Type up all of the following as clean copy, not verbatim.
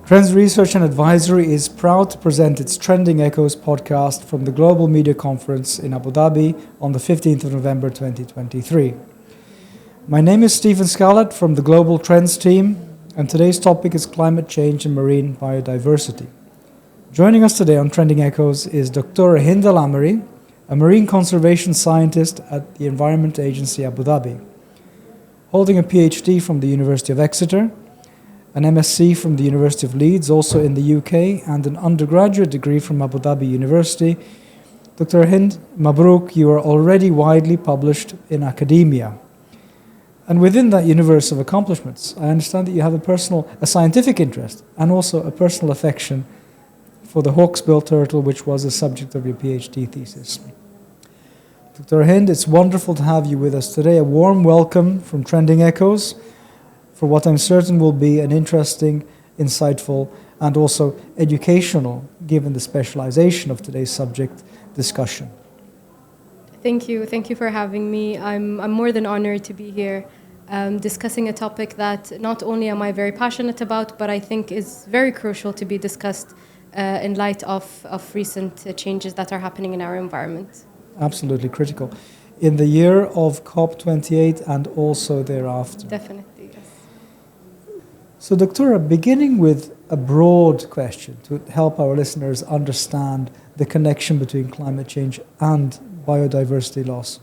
Trends Research and Advisory is proud to present its Trending Echoes podcast from the Global Media Conference in Abu Dhabi on the 15th of November 2023. My name is Stephen Scarlett from the Global Trends team, and today's topic is climate change and marine biodiversity. Joining us today on Trending Echoes is Dr. Hind Al Ameri, a marine conservation scientist at the Environment Agency Abu Dhabi. Holding a PhD from the University of Exeter, an MSc from the University of Leeds, also in the UK, and an undergraduate degree from Abu Dhabi University. Dr. Hind, Mabruk, you are already widely published in academia. And within that universe of accomplishments, I understand that you have a scientific interest and also a personal affection for the hawksbill turtle, which was the subject of your PhD thesis. Dr. Hind, it's wonderful to have you with us today. A warm welcome from Trending Echoes for what I'm certain will be an interesting, insightful, and also educational, given the specialization of today's subject, discussion. Thank you. Thank you for having me. I'm more than honored to be here discussing a topic that not only am I very passionate about, but I think is very crucial to be discussed in light of recent changes that are happening in our environment. Absolutely critical. In the year of COP28 and also thereafter. Definitely, yes. So, Doctora, beginning with a broad question to help our listeners understand the connection between climate change and biodiversity loss,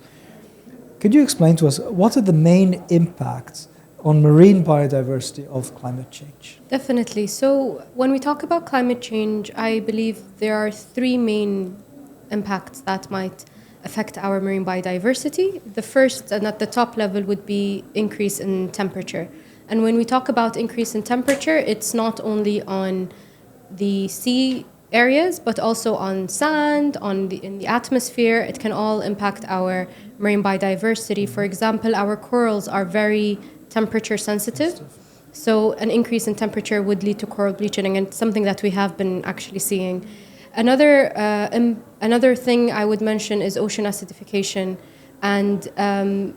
could you explain to us what are the main impacts on marine biodiversity of climate change? Definitely. So, when we talk about climate change, I believe there are three main impacts that might affect our marine biodiversity. The first, and at the top level, would be increase in temperature. And when we talk about increase in temperature, it's not only on the sea areas, but also on sand, in the atmosphere. It can all impact our marine biodiversity. For example, our corals are very temperature sensitive. So an increase in temperature would lead to coral bleaching, and it's something that we have been actually seeing. Another thing I would mention is ocean acidification. And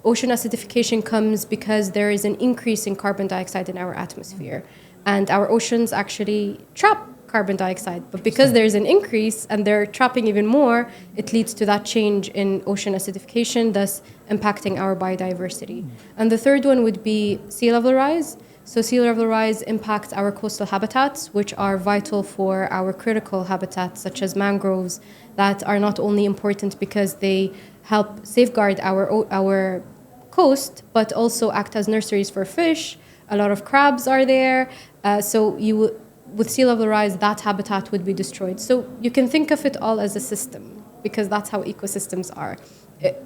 ocean acidification comes because there is an increase in carbon dioxide in our atmosphere. And our oceans actually trap carbon dioxide. But because there's an increase and they're trapping even more, it leads to that change in ocean acidification, thus impacting our biodiversity. And the third one would be sea level rise. So sea level rise impacts our coastal habitats, which are vital for our critical habitats, such as mangroves, that are not only important because they help safeguard our coast, but also act as nurseries for fish. A lot of crabs are there. With sea level rise, that habitat would be destroyed. So you can think of it all as a system, because that's how ecosystems are.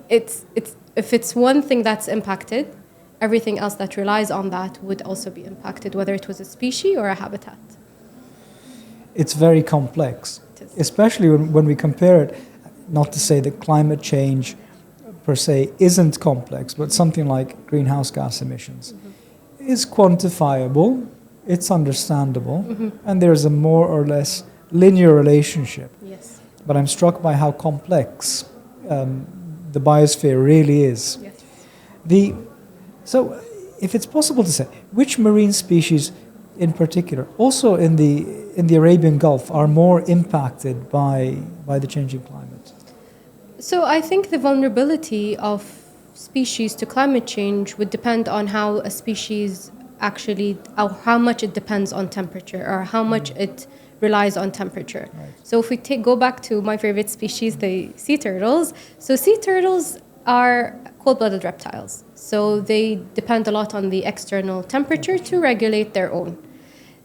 If it's one thing that's impacted, everything else that relies on that would also be impacted, whether it was a species or a habitat. It's very complex, especially when we compare it, not to say that climate change per se isn't complex, but something like greenhouse gas emissions is quantifiable, it's understandable, and there's a more or less linear relationship. Yes. But I'm struck by how complex the biosphere really is. Yes. So, if it's possible to say, which marine species in particular, also in the Arabian Gulf, are more impacted by the changing climate? So I think the vulnerability of species to climate change would depend on how a species or how much it depends on temperature, or how much it relies on temperature. Right. So if we go back to my favorite species, the sea turtles. So sea turtles are cold-blooded reptiles. So they depend a lot on the external temperature to regulate their own.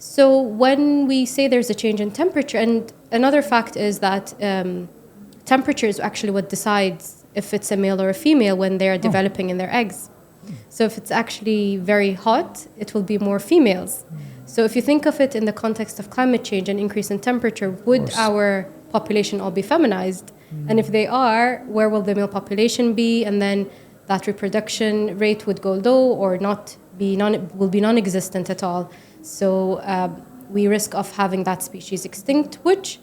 So when we say there's a change in temperature, and another fact is that temperature is actually what decides if it's a male or a female when they are developing in their eggs. So if it's actually very hot, it will be more females. So if you think of it in the context of climate change and increase in temperature, would our population all be feminized? And if they are, where will the male population be? And then that reproduction rate would go low or will be non-existent at all. So we risk of having that species extinct, which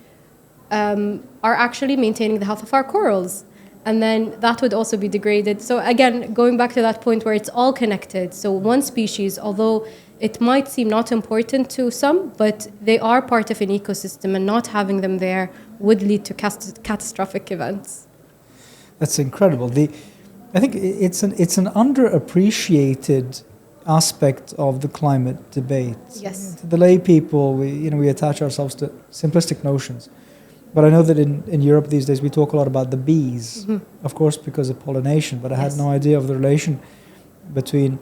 are actually maintaining the health of our corals. And then that would also be degraded. So again, going back to that point where it's all connected. So one species, although it might seem not important to some, but they are part of an ecosystem, and not having them there would lead to catastrophic events. That's incredible. I think it's an underappreciated aspect of the climate debate. Yes. To the lay people, we attach ourselves to simplistic notions. But I know that in Europe these days we talk a lot about the bees, of course, because of pollination, but I had no idea of the relation between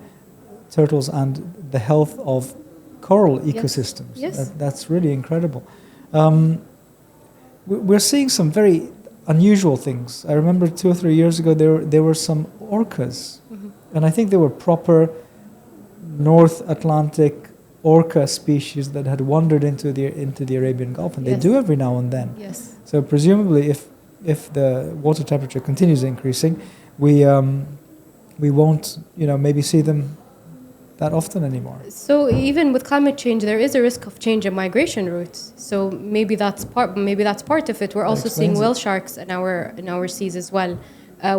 turtles and the health of coral ecosystems. Yes. That's really incredible. We're seeing some very unusual things. I remember 2 or 3 years ago there were some orcas, and I think they were proper North Atlantic orca species that had wandered into the Arabian Gulf, and they do every now and then. Yes. So presumably, if the water temperature continues increasing, we won't maybe see them that often anymore. So even with climate change, there is a risk of change in migration routes. So maybe that's part of it. We're also seeing whale sharks in our seas as well,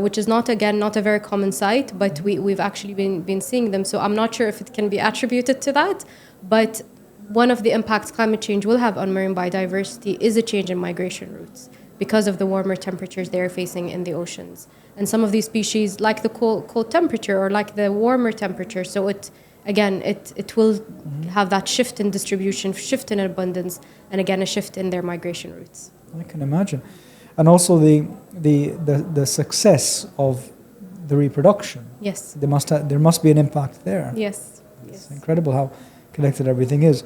which is not a very common sight, but we've actually been seeing them. So I'm not sure if it can be attributed to that, but one of the impacts climate change will have on marine biodiversity is a change in migration routes because of the warmer temperatures they're facing in the oceans. And some of these species, like the cold temperature or like the warmer temperature, so it will have that shift in distribution, shift in abundance, and again a shift in their migration routes. I can imagine. And also the success of the reproduction. Yes. There must be an impact there. Yes. It's incredible how connected everything is.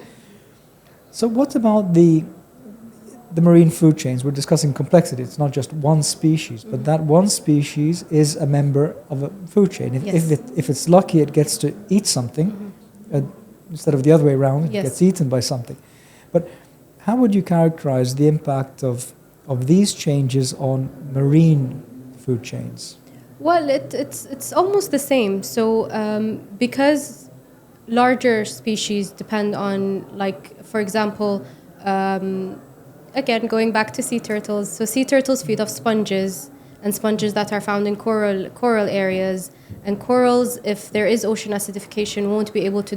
So what about the marine food chains? We're discussing complexity. It's not just one species, but that one species is a member of a food chain. If it's lucky, it gets to eat something instead of the other way around. It gets eaten by something. But how would you characterize the impact of these changes on marine food chains? Well, it's almost the same. So because larger species depend on, like, for example, again, going back to sea turtles. So sea turtles feed off sponges, and sponges that are found in coral areas. And corals, if there is ocean acidification, won't be able to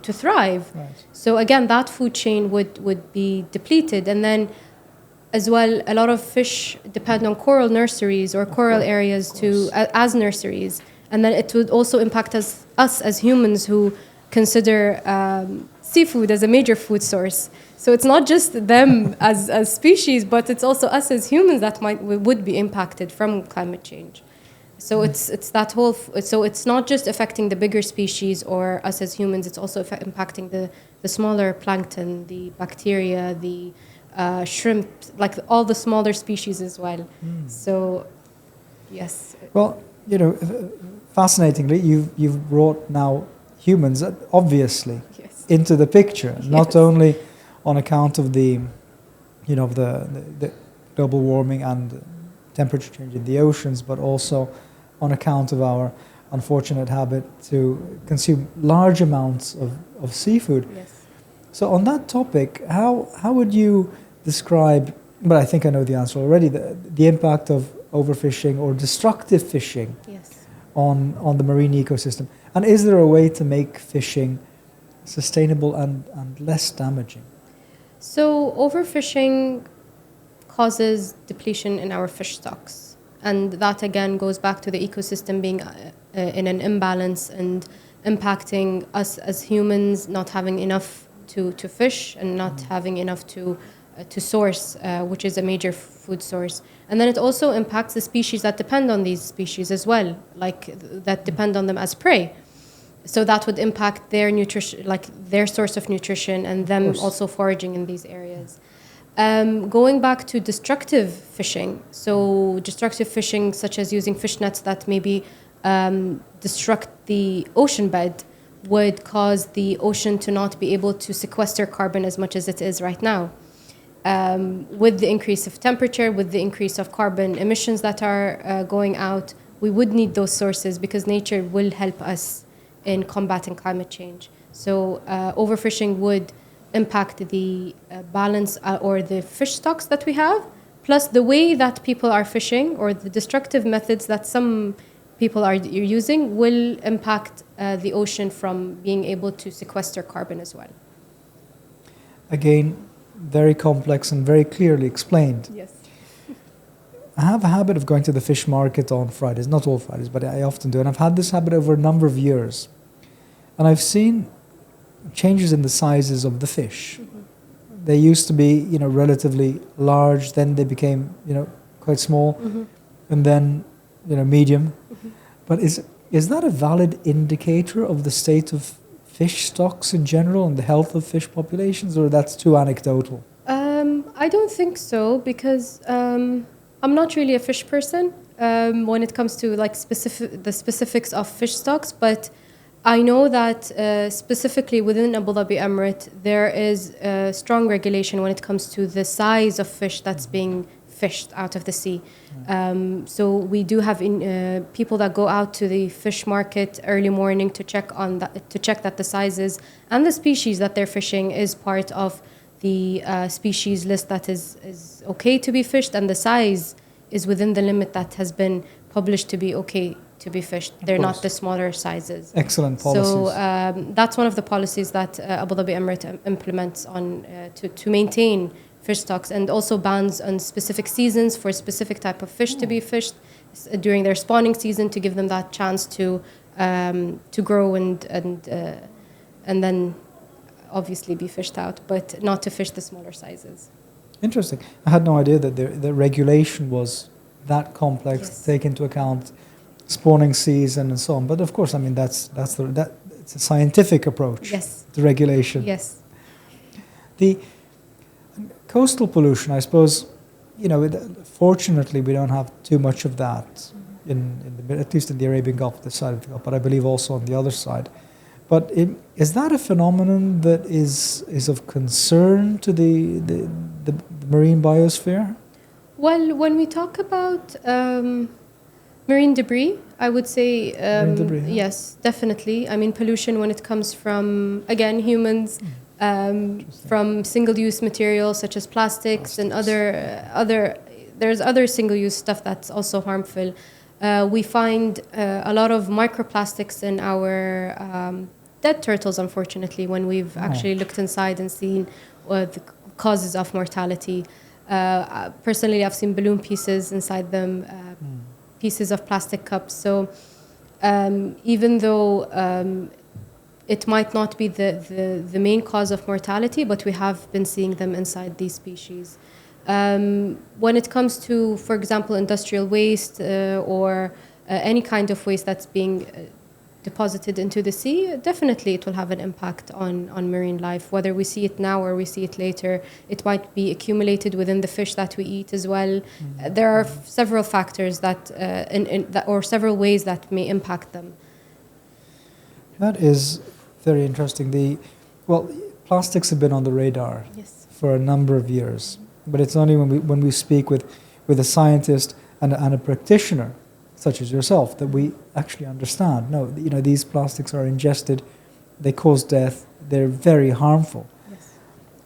thrive. Right. So again, that food chain would be depleted. And then as well, a lot of fish depend on coral nurseries or coral areas as nurseries. And then it would also impact us as humans who consider seafood as a major food source. So it's not just them as species, but it's also us as humans that would be impacted from climate change. So it's that whole. So it's not just affecting the bigger species or us as humans. It's also impacting the smaller plankton, the bacteria, the shrimp, like all the smaller species as well. So, yes. Well, fascinatingly, you've brought now humans, obviously, into the picture, not only on account of the global warming and temperature change in the oceans, but also on account of our unfortunate habit to consume large amounts of seafood. Yes. So on that topic, how would you describe, but I think I know the answer already, the impact of overfishing or destructive fishing on the marine ecosystem? And is there a way to make fishing sustainable and less damaging? So overfishing causes depletion in our fish stocks. And that again goes back to the ecosystem being in an imbalance and impacting us as humans not having enough to fish and not having enough to source, which is a major food source. And then it also impacts the species that depend on these species as well, like that depend on them as prey. So that would impact their nutrition, like their source of nutrition, and them also foraging in these areas. Going back to destructive fishing, so destructive fishing such as using fish nets that maybe destruct the ocean bed would cause the ocean to not be able to sequester carbon as much as it is right now. With the increase of temperature, with the increase of carbon emissions that are going out, we would need those sources because nature will help us in combating climate change. So overfishing would impact the balance or the fish stocks that we have, plus the way that people are fishing or the destructive methods that some people are using will impact the ocean from being able to sequester carbon as well. Again, very complex and very clearly explained. Yes. I have a habit of going to the fish market on Fridays, not all Fridays, but I often do. And I've had this habit over a number of years. And I've seen changes in the sizes of the fish. Mm-hmm. They used to be, relatively large, then they became, quite small, mm-hmm. and then, medium. Mm-hmm. But is that a valid indicator of the state of fish stocks in general and the health of fish populations, or that's too anecdotal? I don't think so, because I'm not really a fish person when it comes to the specifics of fish stocks, but I know that specifically within Abu Dhabi Emirate, there is a strong regulation when it comes to the size of fish that's being fished out of the sea. So we do have people that go out to the fish market early morning to check that the sizes and the species that they're fishing is part of the species list that is okay to be fished, and the size is within the limit that has been published to be okay to be fished. They're not the smaller sizes. Excellent policies. So that's one of the policies that Abu Dhabi Emirate implements on to maintain fish stocks, and also bans on specific seasons for specific type of fish to be fished during their spawning season, to give them that chance to grow and then obviously be fished out, but not to fish the smaller sizes. Interesting. I had no idea that the regulation was that complex, yes. to take into account spawning season and so on. But of course, I mean it's a scientific approach. Yes. To regulation. Yes. The coastal pollution, I suppose, fortunately we don't have too much of that at least in the Arabian Gulf, this side of the Gulf, but I believe also on the other side. But is that a phenomenon that is of concern to the marine biosphere? Well, when we talk about marine debris, I would say marine debris, yes, definitely. I mean, pollution when it comes from, again, humans, from single-use materials such as plastics and there's other single-use stuff that's also harmful. We find a lot of microplastics in our dead turtles, unfortunately, when we've actually looked inside and seen the causes of mortality. Personally, I've seen balloon pieces inside them, pieces of plastic cups. So even though it might not be the main cause of mortality, but we have been seeing them inside these species. When it comes to, for example, industrial waste or any kind of waste that's being deposited into the sea, definitely it will have an impact on marine life. Whether we see it now or we see it later, it might be accumulated within the fish that we eat as well. There are several factors that, or several ways that may impact them. That is very interesting. Plastics have been on the radar for a number of years, but it's only when we speak with a scientist and a practitioner such as yourself that we actually understand. No, these plastics are ingested, they cause death, they're very harmful. Yes.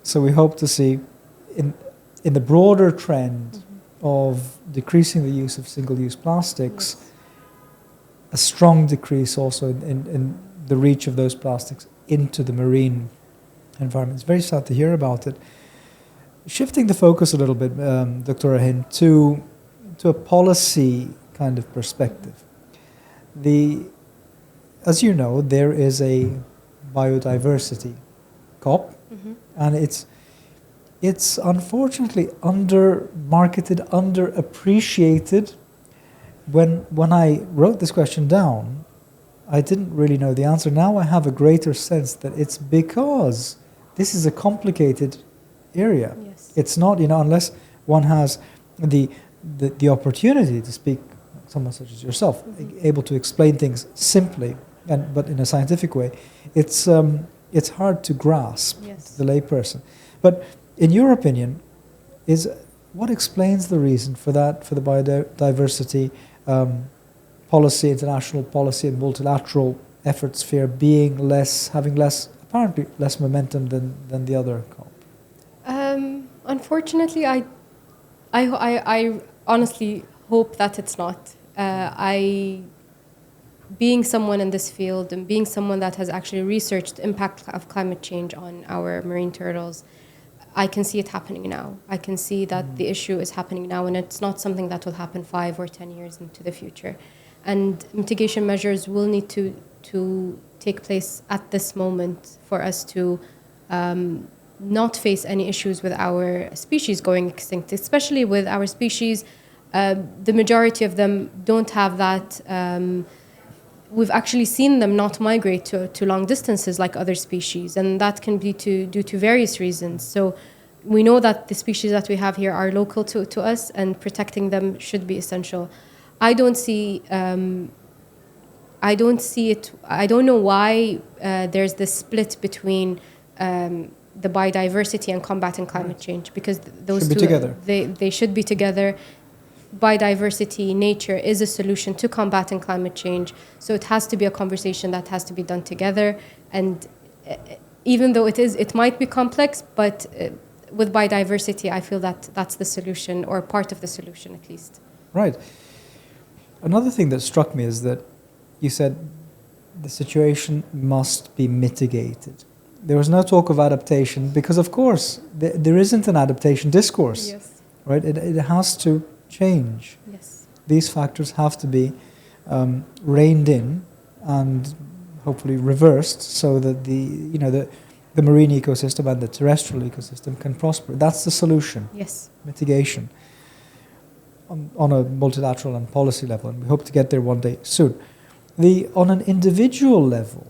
So we hope to see in the broader trend of decreasing the use of single-use plastics, a strong decrease also in the reach of those plastics into the marine environment. It's very sad to hear about it. Shifting the focus a little bit, Dr. Hind, to a policy kind of perspective. As you know, there is a biodiversity COP, and it's unfortunately under-marketed, underappreciated. When I wrote this question down, I didn't really know the answer. Now I have a greater sense that it's because this is a complicated area. Yes. It's not, unless one has the opportunity to speak, someone such as yourself, able to explain things simply, but in a scientific way, it's hard to grasp to the layperson. But in your opinion, what explains the reason for that, for the biodiversity policy, international policy, and multilateral effort sphere having apparently less momentum than the other COP? Unfortunately, I honestly hope that it's not. I being someone in this field and being someone that has actually researched the impact of climate change on our marine turtles, I can see it happening now. I can see that the issue is happening now, and it's not something that will happen 5 or 10 years into the future. And mitigation measures will need to take place at this moment for us to not face any issues with our species going extinct, especially with our species. The majority of them don't have that. We've actually seen them not migrate to long distances like other species, and that can be due to various reasons. So we know that the species that we have here are local to us, and protecting them should be essential. I don't see it. I don't know why there's this split between the biodiversity and combating climate change, because those should be two together. They should be together. Biodiversity, nature is a solution to combating climate change, so it has to be a conversation that has to be done together. And even though it might be complex, but with biodiversity, I feel that that's the solution, or part of the solution at least. Right. Another thing that struck me is that you said the situation must be mitigated. There was no talk of adaptation because, of course, there isn't an adaptation discourse. Yes. Right? It has to change. Yes. These factors have to be reined in and hopefully reversed so that the marine ecosystem and the terrestrial ecosystem can prosper. That's the solution. Yes. Mitigation on a multilateral and policy level, and we hope to get there one day soon. On an individual level,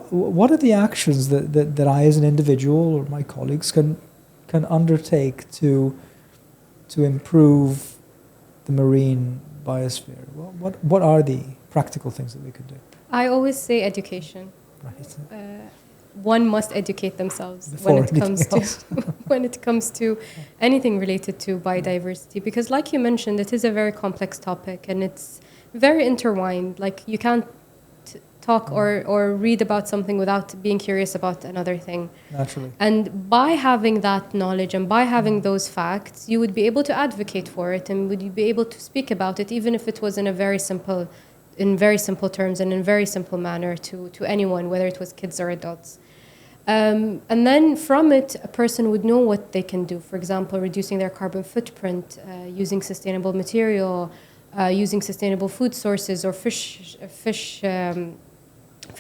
what are the actions that I as an individual or my colleagues can undertake to improve the marine biosphere? What are the practical things that we could do? I always say education. Right. One must educate themselves Before when it comes to anything related to biodiversity, because like you mentioned, it is a very complex topic and it's very intertwined. Like you can't talk or read about something without being curious about another thing. Naturally. And by having that knowledge and by having those facts, you would be able to advocate for it, and would you be able to speak about it, even if it was in very simple terms and in very simple manner to anyone, whether it was kids or adults. And then from it, a person would know what they can do. For example, reducing their carbon footprint, using sustainable material, using sustainable food sources or fish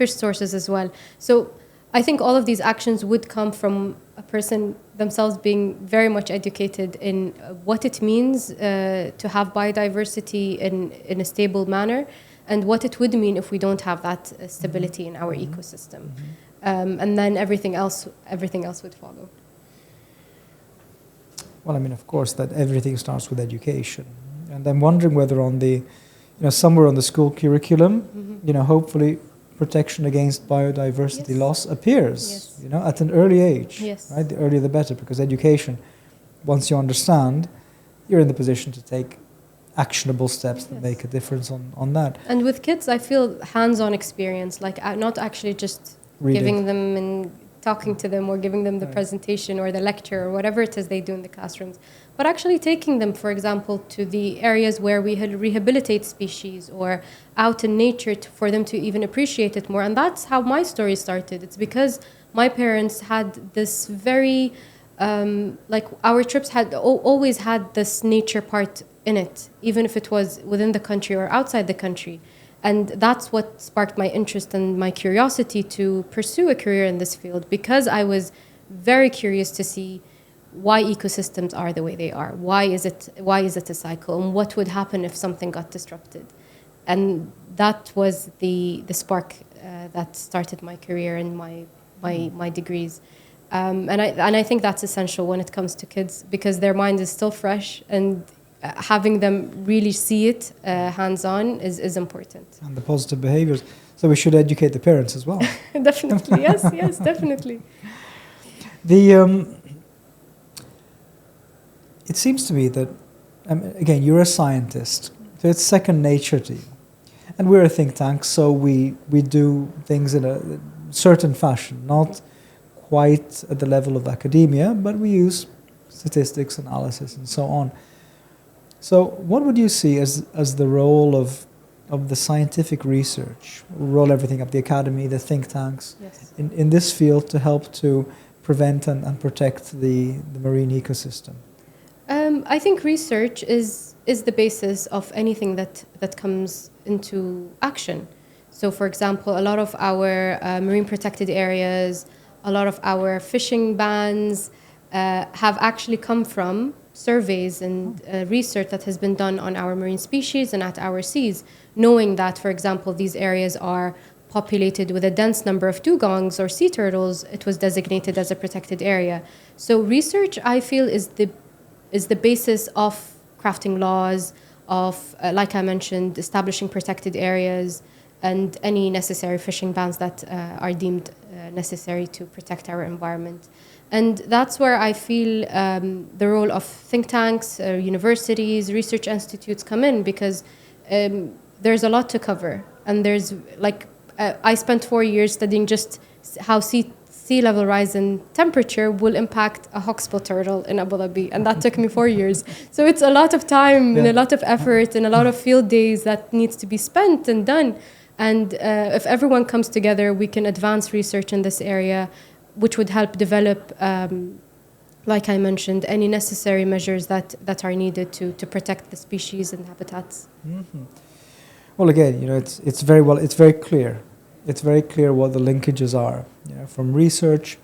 sources as well. So I think all of these actions would come from a person themselves being very much educated in what it means to have biodiversity in a stable manner, and what it would mean if we don't have that stability in our ecosystem. And then everything else would follow. Well, I mean, of course, that everything starts with education. And I'm wondering whether on the, somewhere on the school curriculum, hopefully protection against biodiversity loss appears, at an early age. Yes. Right? The earlier the better, because education, once you understand, you're in the position to take actionable steps that make a difference on that. And with kids, I feel hands-on experience, like not actually just giving them and talking to them or giving them the presentation or the lecture or whatever it is they do in the classrooms, but actually taking them, for example, to the areas where we rehabilitate species or out in nature for them to even appreciate it more. And that's how my story started. It's because my parents had this very, our trips had always had this nature part in it, even if it was within the country or outside the country. And that's what sparked my interest and my curiosity to pursue a career in this field, because I was very curious to see why ecosystems are the way they are. Why is it a cycle? And what would happen if something got disrupted? And that was the spark that started my career and my degrees. And I think that's essential when it comes to kids, because their mind is still fresh, and having them really see it hands-on is important. And the positive behaviors. So we should educate the parents as well. Definitely, yes, definitely. It seems to me that, again, you're a scientist, so it's second nature to you. And we're a think tank, so we do things in a certain fashion, not quite at the level of academia, but we use statistics, analysis, and so on. So what would you see as the role of of the scientific research, roll everything up, the academy, the think tanks, Yes. in this field to help to prevent and protect the marine ecosystem? I think research is the basis of anything that comes into action. So, for example, a lot of our marine protected areas, a lot of our fishing bans have actually come from surveys and research that has been done on our marine species and at our seas, knowing that, for example, these areas are populated with a dense number of dugongs or sea turtles. It was designated as a protected area. So research, I feel, is the basis of crafting laws, of, like I mentioned, establishing protected areas and any necessary fishing bans that are deemed necessary to protect our environment. And that's where I feel the role of think tanks, universities, research institutes come in, because there's a lot to cover. And there's, like, I spent 4 years studying just how sea level rise and temperature will impact a hawksbill turtle in Abu Dhabi, and that took me 4 years. So it's a lot of time and a lot of effort and a lot of field days that needs to be spent and done. And if everyone comes together, we can advance research in this area, which would help develop, like I mentioned, any necessary measures that are needed to protect the species and habitats. Mm-hmm. Well, again, it's very clear. It's very clear what the linkages are, from research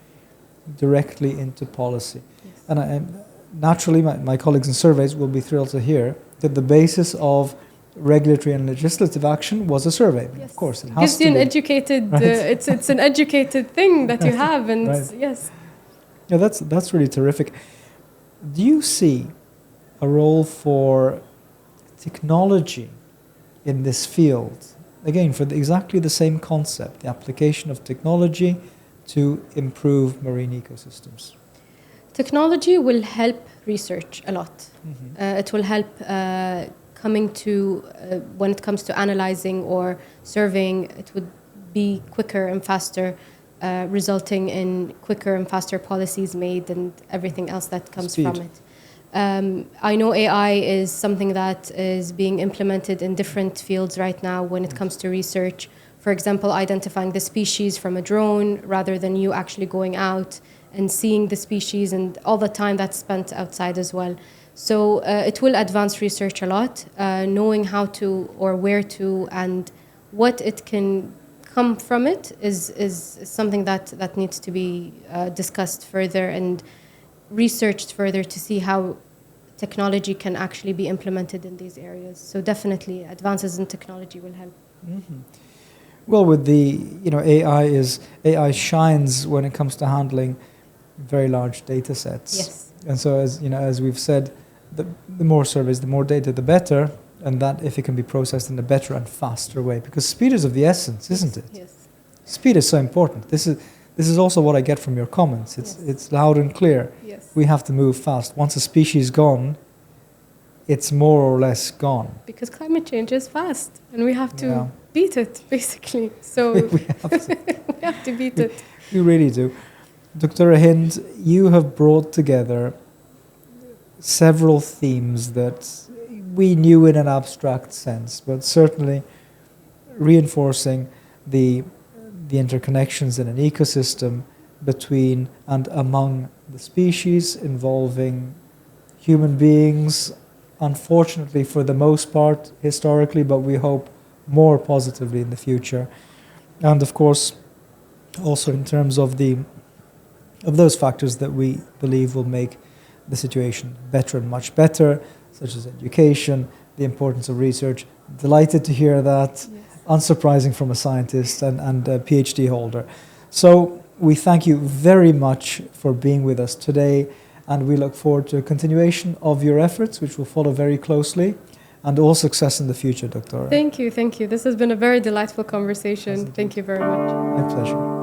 directly into policy. Yes. And naturally, my colleagues in surveys will be thrilled to hear that the basis of regulatory and legislative action was a survey. Yes. Of course, it has gives to you be. An educated. Right. It's an educated thing that you have, and right. Yes. Yeah, that's really terrific. Do you see a role for technology in this field? Again, for exactly the same concept, the application of technology to improve marine ecosystems. Technology will help research a lot. Mm-hmm. It will help coming to, when it comes to analyzing or surveying, it would be quicker and faster, resulting in quicker and faster policies made and everything else that comes from it. I know AI is something that is being implemented in different fields right now when it comes to research. For example, identifying the species from a drone rather than you actually going out and seeing the species and all the time that's spent outside as well. So it will advance research a lot, knowing how to or where to and what it can come from it is something that needs to be discussed further and researched further to see how technology can actually be implemented in these areas. So definitely advances in technology will help. Mm-hmm. Well, with the AI shines when it comes to handling very large data sets. Yes. And so as we've said, the more surveys, the more data, the better, and that if it can be processed in a better and faster way, because speed is of the essence, isn't it? Yes. Speed is so important. This is also what I get from your comments. It's loud and clear. Yes. We have to move fast. Once a species is gone, it's more or less gone. Because climate change is fast, and we have to beat it, basically. So we have to beat it. We really do. Dr. Hind, you have brought together several themes that we knew in an abstract sense, but certainly reinforcing the interconnections in an ecosystem between and among the species, involving human beings, unfortunately for the most part historically, but we hope more positively in the future. And of course, also in terms of those factors that we believe will make the situation better and much better, such as education, the importance of research. Delighted to hear that. Yes. Unsurprising from a scientist and a PhD holder. So we thank you very much for being with us today, and we look forward to a continuation of your efforts, which will follow very closely, and all success in the future, Doctor. Thank you. This has been a very delightful conversation. Thank you very much. My pleasure.